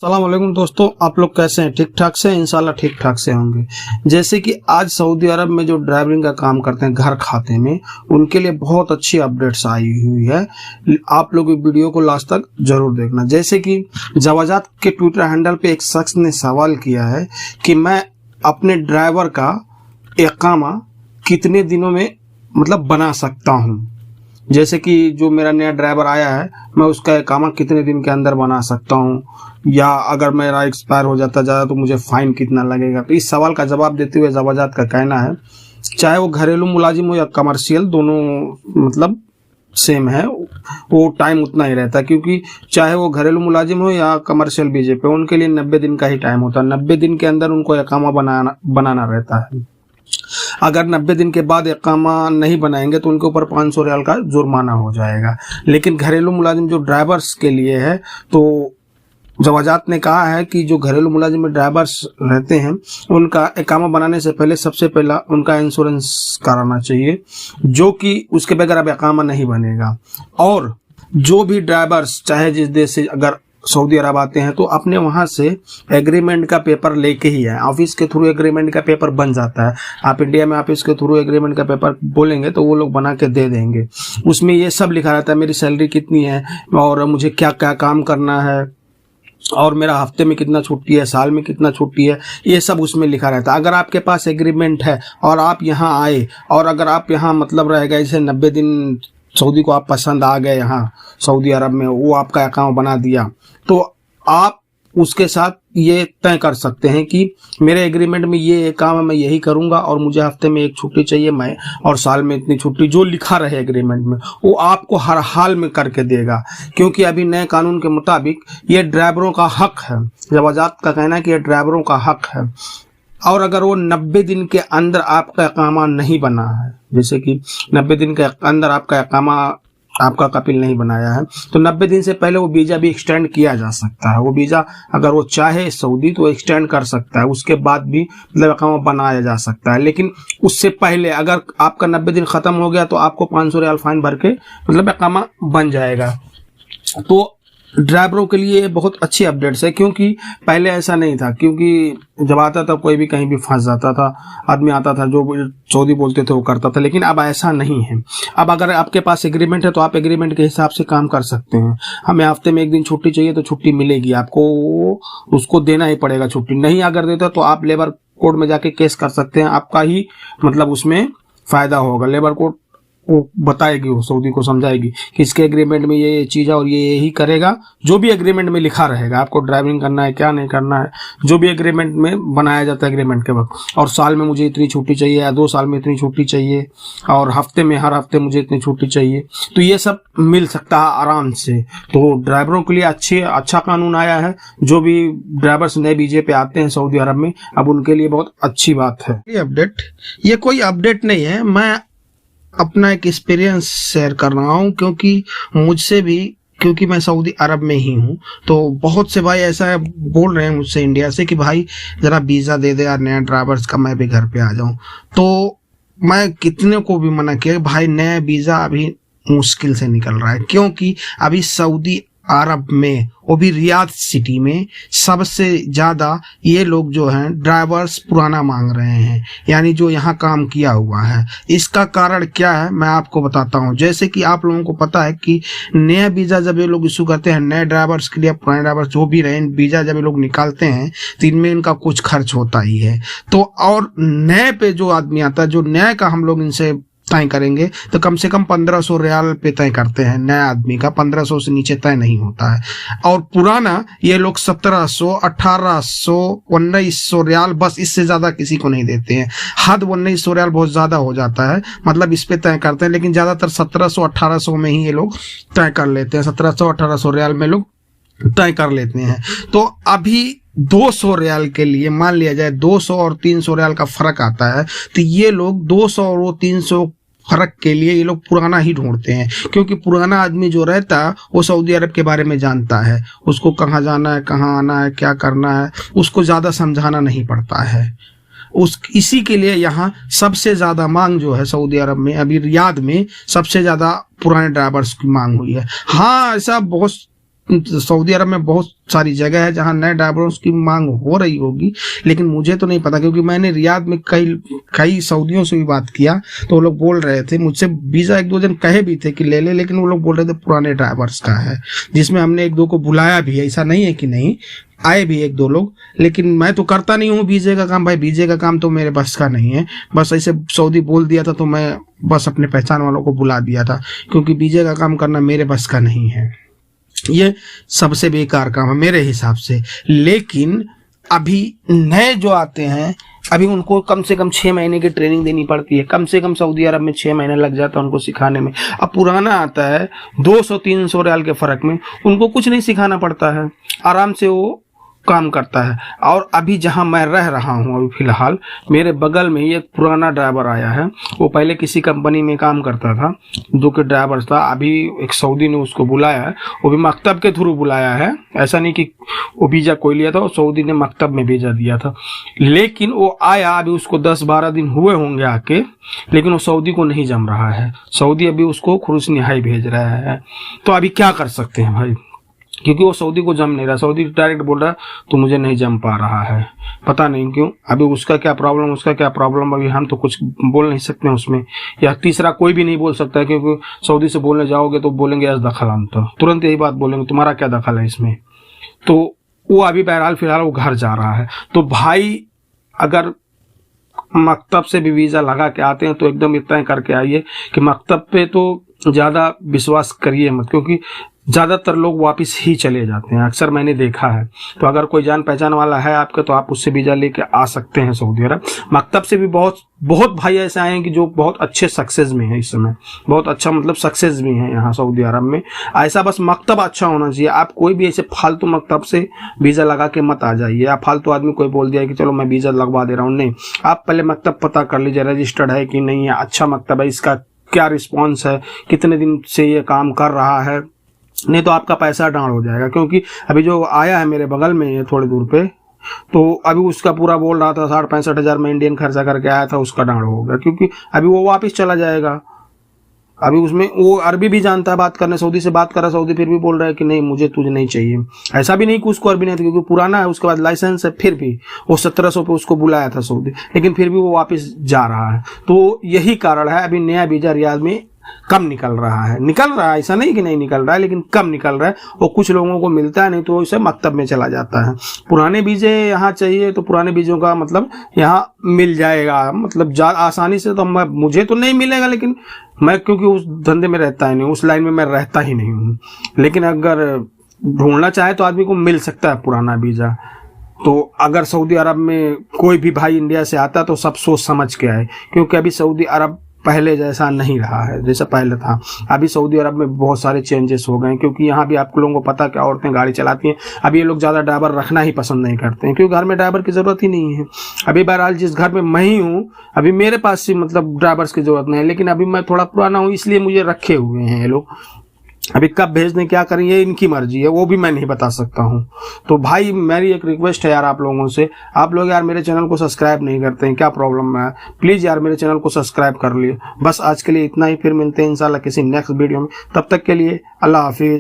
अस्सलाम वालेकुम दोस्तों, आप लोग कैसे हैं? ठीक ठाक से? इंशाल्लाह ठीक ठाक से होंगे। जैसे कि आज सऊदी अरब में जो ड्राइविंग का काम करते हैं घर खाते में, उनके लिए बहुत अच्छी अपडेट्स आई हुई है। आप लोग वीडियो को लास्ट तक जरूर देखना। जैसे कि जवाजात के ट्विटर हैंडल पे एक शख्स ने सवाल किया है कि मैं अपने ड्राइवर का इकामा कितने दिनों में बना सकता हूँ। जैसे कि जो मेरा नया ड्राइवर आया है, मैं उसका इकामा कितने दिन के अंदर बना सकता हूँ, या अगर मेरा एक्सपायर हो जाता ज़्यादा तो मुझे फ़ाइन कितना लगेगा। तो इस सवाल का जवाब देते हुए जवाजात का कहना है, चाहे वो घरेलू मुलाजिम हो या कमर्शियल, दोनों सेम है, वो टाइम उतना ही रहता है। क्योंकि चाहे वो घरेलू मुलाजिम हो या कमर्शियल बीजेपी, उनके लिए 90 दिन का ही टाइम होता है। 90 दिन के अंदर उनको इकामा बनाना रहता है। अगर 90 दिन के बाद इकामा नहीं बनाएंगे तो उनके ऊपर 500 रियाल का जुर्माना हो जाएगा। लेकिन घरेलू मुलाजिम जो ड्राइवर्स के लिए है, तो जवाजात ने कहा है कि जो घरेलू मुलाजिम में ड्राइवर्स रहते हैं, उनका इकामा बनाने से पहले सबसे पहला उनका इंश्योरेंस कराना चाहिए, जो कि उसके बगैर अब इकामा नहीं बनेगा। और जो भी ड्राइवर्स चाहे जिस देश से अगर सऊदी अरब आते हैं, तो अपने वहां से एग्रीमेंट का पेपर लेके ही है। ऑफिस के थ्रू एग्रीमेंट का पेपर बन जाता है। आप इंडिया में ऑफिस के थ्रू एग्रीमेंट का पेपर बोलेंगे तो वो लोग बना के दे देंगे। उसमें ये सब लिखा रहता है, मेरी सैलरी कितनी है और मुझे क्या क्या काम करना है, और मेरा हफ्ते में कितना छुट्टी है, साल में कितना छुट्टी है, ये सब उसमें लिखा रहता है। अगर आपके पास एग्रीमेंट है और आप यहाँ आए, और अगर आप यहाँ रह गए, जैसे 90 दिन सऊदी को आप पसंद आ गए, यहाँ सऊदी अरब में वो आपका अकाउंट बना दिया, तो आप उसके साथ ये तय कर सकते हैं कि मेरे एग्रीमेंट में ये काम है, मैं यही करूंगा, और मुझे हफ्ते में 1 छुट्टी चाहिए, मैं और साल में इतनी छुट्टी, जो लिखा रहे एग्रीमेंट में वो आपको हर हाल में करके देगा। क्योंकि अभी नए कानून के मुताबिक ये ड्राइवरों का हक है। जवाजात का कहना है कि ये ड्राइवरों का हक है। और अगर वो 90 दिन के अंदर आपका इकामा नहीं बना है, जैसे कि 90 दिन के अंदर आपका इकामा आपका कपिल नहीं बनाया है, तो 90 दिन से पहले वो वीज़ा भी एक्सटेंड किया जा सकता है। वो वीज़ा अगर वो चाहे सऊदी तो एक्सटेंड कर सकता है, उसके बाद भी इकामा बनाया जा सकता है। लेकिन उससे पहले अगर आपका 90 दिन ख़त्म हो गया तो आपको 500 रियाल फाइन भर के इकामा बन जाएगा। तो ड्राइवरों के लिए बहुत अच्छी अपडेट्स है, क्योंकि पहले ऐसा नहीं था। क्योंकि जब आता था कोई भी कहीं भी फंस जाता था, आदमी आता था जो सऊदी बोलते थे वो करता था। लेकिन अब ऐसा नहीं है। अब अगर आपके पास एग्रीमेंट है तो आप एग्रीमेंट के हिसाब से काम कर सकते हैं। हमें हफ्ते में 1 दिन छुट्टी चाहिए तो छुट्टी मिलेगी, आपको उसको देना ही पड़ेगा। छुट्टी नहीं अगर देता तो आप लेबर कोर्ट में जाके केस कर सकते हैं, आपका ही उसमें फायदा होगा। लेबर कोर्ट वो बताएगी, वो सऊदी को समझाएगी कि इसके एग्रीमेंट में ये चीज़ है और ये यही करेगा। जो भी एग्रीमेंट में लिखा रहेगा, आपको ड्राइविंग करना है क्या नहीं करना है, जो भी एग्रीमेंट में बनाया जाता है एग्रीमेंट के वक्त, और साल में मुझे इतनी छुट्टी चाहिए या 2 साल में इतनी छुट्टी चाहिए, और हफ्ते में हर हफ्ते मुझे इतनी छुट्टी चाहिए, तो ये सब मिल सकता है आराम से। तो ड्राइवरों के लिए अच्छा कानून आया है। जो भी ड्राइवर्स नए वीजे पे आते हैं सऊदी अरब में, अब उनके लिए बहुत अच्छी बात है। ये कोई अपडेट नहीं है, मैं अपना एक एक्सपीरियंस शेयर कर रहा हूँ, क्योंकि मैं सऊदी अरब में ही हूँ। तो बहुत से भाई ऐसा बोल रहे हैं मुझसे इंडिया से कि भाई जरा वीज़ा दे दे यार नया ड्राइवर्स का, मैं भी घर पे आ जाऊँ। तो मैं कितने को भी मना किया, भाई नया वीज़ा अभी मुश्किल से निकल रहा है। क्योंकि अभी सऊदी अरब में, वो भी रियाद सिटी में, सबसे ज़्यादा ये लोग जो हैं ड्राइवर्स पुराना मांग रहे हैं, यानी जो यहाँ काम किया हुआ है। इसका कारण क्या है मैं आपको बताता हूँ। जैसे कि आप लोगों को पता है कि नया वीज़ा जब ये लोग इशू करते हैं नए ड्राइवर्स के लिए, पुराने ड्राइवर्स जो भी रहे, वीज़ा जब ये लोग निकालते हैं तो इनमें इनका कुछ खर्च होता ही है। तो और नए पे जो आदमी आता है, जो नया का हम लोग इनसे तय करेंगे तो कम से कम 1500 रियाल पे तय करते हैं। नया आदमी का 1500 से नीचे तय नहीं होता है। और पुराना ये लोग 1700, 1800, 1900 रियाल, बस इससे ज्यादा किसी को नहीं देते हैं। हद 1900 रियाल बहुत ज्यादा हो जाता है, इस पे तय करते हैं। लेकिन ज्यादातर 1700, 1800 में ही ये लोग तय कर लेते हैं। 1700, 1800 रियाल में लोग तय कर लेते हैं। तो अभी 200 रियाल के लिए मान लिया जाए 200 और 300 रियाल का फर्क आता है, तो ये लोग 200 और 300 फर्क के लिए ये लोग पुराना ही ढूंढते हैं। क्योंकि पुराना आदमी जो रहता है वो सऊदी अरब के बारे में जानता है, उसको कहाँ जाना है, कहाँ आना है, क्या करना है, उसको ज्यादा समझाना नहीं पड़ता है। इसी के लिए यहाँ सबसे ज्यादा मांग जो है सऊदी अरब में, अभी रियाद में सबसे ज्यादा पुराने ड्राइवर्स की मांग हुई है। हाँ, ऐसा बहुत सऊदी अरब में बहुत सारी जगह है जहां नए ड्राइवरों की मांग हो रही होगी, लेकिन मुझे तो नहीं पता, क्योंकि मैंने रियाद में कई सऊदियों से भी बात किया तो वो लोग बोल रहे थे मुझसे, वीजा एक दो जन कहे भी थे कि ले ले, लेकिन वो लोग बोल रहे थे पुराने ड्राइवर्स का है, जिसमें हमने एक दो को बुलाया भी है, ऐसा नहीं है कि नहीं, आए भी एक दो लोग, लेकिन मैं तो करता नहीं हूँ वीजे का काम भाई, वीजे का काम तो मेरे बस का नहीं है। बस ऐसे सऊदी बोल दिया था तो मैं बस अपने पहचान वालों को बुला दिया था, क्योंकि वीजे का काम करना मेरे बस का नहीं है, ये सबसे बेकार काम है मेरे हिसाब से। लेकिन अभी नए जो आते हैं, अभी उनको कम से कम 6 महीने की ट्रेनिंग देनी पड़ती है, कम से कम सऊदी अरब में 6 महीने लग जाता है उनको सिखाने में। अब पुराना आता है 200-300 रियाल के फर्क में, उनको कुछ नहीं सिखाना पड़ता है, आराम से वो काम करता है। और अभी जहां मैं रह रहा हूं अभी फिलहाल, मेरे बगल में ही एक पुराना ड्राइवर आया है, वो पहले किसी कंपनी में काम करता था, जो कि ड्राइवर था। अभी एक सऊदी ने उसको बुलाया है, वो भी मकतब के थ्रू बुलाया है, ऐसा नहीं कि वो वीजा कोई लिया था, वो सऊदी ने मकतब में भेजा दिया था। लेकिन वो आया, अभी उसको 10-12 दिन हुए होंगे आके, लेकिन वो सऊदी को नहीं जम रहा है, सऊदी अभी उसको खुरुस निहाई भेज रहा है। तो अभी क्या कर सकते हैं भाई, क्योंकि वो सऊदी को जम नहीं रहा, सऊदी डायरेक्ट बोल रहा है तो मुझे नहीं जम पा रहा है, पता नहीं क्यों। अभी उसका क्या प्रॉब्लम अभी हम तो कुछ बोल नहीं सकते उसमें, या तीसरा कोई भी नहीं बोल सकता है, क्योंकि सऊदी से बोलने जाओगे तो बोलेंगे ऐसा दखल हम, तो तुरंत यही बात बोलेंगे तुम्हारा क्या दखल है इसमें। तो वो अभी बहरहाल फिलहाल वो घर जा रहा है। तो भाई अगर मकतब से भी वीजा लगा के आते हैं तो एकदम इतना करके आइए कि मकतब पे तो ज्यादा विश्वास करिए मत, क्योंकि ज्यादातर लोग वापस ही चले जाते हैं, अक्सर मैंने देखा है। तो अगर कोई जान पहचान वाला है आपका तो आप उससे वीजा लेके आ सकते हैं सऊदी अरब। मकतब से भी बहुत भाई ऐसे आए हैं कि जो बहुत अच्छे सक्सेस में है इस समय, बहुत अच्छा मतलब सक्सेस भी है यहाँ सऊदी अरब में। ऐसा बस मकतब अच्छा होना चाहिए, आप कोई भी ऐसे फालतू मकतब से वीजा लगा के मत आ जाइए। आप फालतू आदमी कोई बोल दिया कि चलो मैं वीजा लगवा दे रहा हूँ, नहीं, आप पहले मकतब पता कर लीजिए रजिस्टर्ड है कि नहीं है, अच्छा मकतब है, इसका क्या रिस्पॉन्स है, कितने दिन से ये काम कर रहा है, नहीं तो आपका पैसा डांड हो जाएगा। क्योंकि अभी जो आया है मेरे बगल में ये थोड़ी दूर पे, तो अभी उसका पूरा बोल रहा था 60-65 हज़ार में इंडियन खर्चा करके आया था, उसका डांड हो गया, क्योंकि अभी वो वापस चला जाएगा। अभी उसमें वो अरबी भी जानता है बात करने, सऊदी से बात कर रहा, सऊदी फिर भी बोल रहा है कि नहीं मुझे तुझे नहीं चाहिए। ऐसा भी नहीं कि उसको अरबी नहीं था, क्योंकि पुराना है, उसके बाद लाइसेंस है, फिर भी वो 1700 पे उसको बुलाया था सऊदी, लेकिन फिर भी वो वापस जा रहा है। तो यही कारण है अभी नया वीजा रियाद में कम निकल रहा है, ऐसा नहीं कि नहीं निकल रहा है, लेकिन कम निकल रहा है। और कुछ लोगों को मिलता है, नहीं तो इसे मकतब में चला जाता है। पुराने वीजे यहाँ चाहिए तो पुराने वीजों का मतलब यहाँ मिल जाएगा, मतलब आसानी से। तो मुझे तो नहीं मिलेगा, लेकिन मैं क्योंकि उस धंधे में रहता ही नहीं, उस लाइन में मैं रहता ही नहीं हूँ। लेकिन अगर ढूंढना चाहे तो आदमी को मिल सकता है पुराना वीजा। तो अगर सऊदी अरब में कोई भी भाई इंडिया से आता तो सब सोच समझ के आए, क्योंकि अभी सऊदी अरब पहले जैसा नहीं रहा है जैसा पहले था। अभी सऊदी अरब में बहुत सारे चेंजेस हो गए, क्योंकि यहाँ भी आप लोगों को पता है कि औरतें गाड़ी चलाती हैं। अभी ये लोग ज़्यादा ड्राइवर रखना ही पसंद नहीं करते हैं, क्योंकि घर में ड्राइवर की ज़रूरत ही नहीं है। अभी बहरहाल जिस घर में मैं ही हूँ, अभी मेरे पास से मतलब ड्राइवर्स की ज़रूरत नहीं है, लेकिन अभी मैं थोड़ा पुराना हूँ इसलिए मुझे रखे हुए हैं ये लोग। अभी कब भेज दें क्या करें ये इनकी मर्जी है, वो भी मैं नहीं बता सकता हूँ। तो भाई मेरी एक रिक्वेस्ट है यार आप लोगों से, आप लोग यार मेरे चैनल को सब्सक्राइब नहीं करते हैं, क्या प्रॉब्लम है? प्लीज यार मेरे चैनल को सब्सक्राइब कर लिए। बस आज के लिए इतना ही, फिर मिलते हैं इंशाल्लाह किसी नेक्स्ट वीडियो में। तब तक के लिए अल्लाह हाफिज।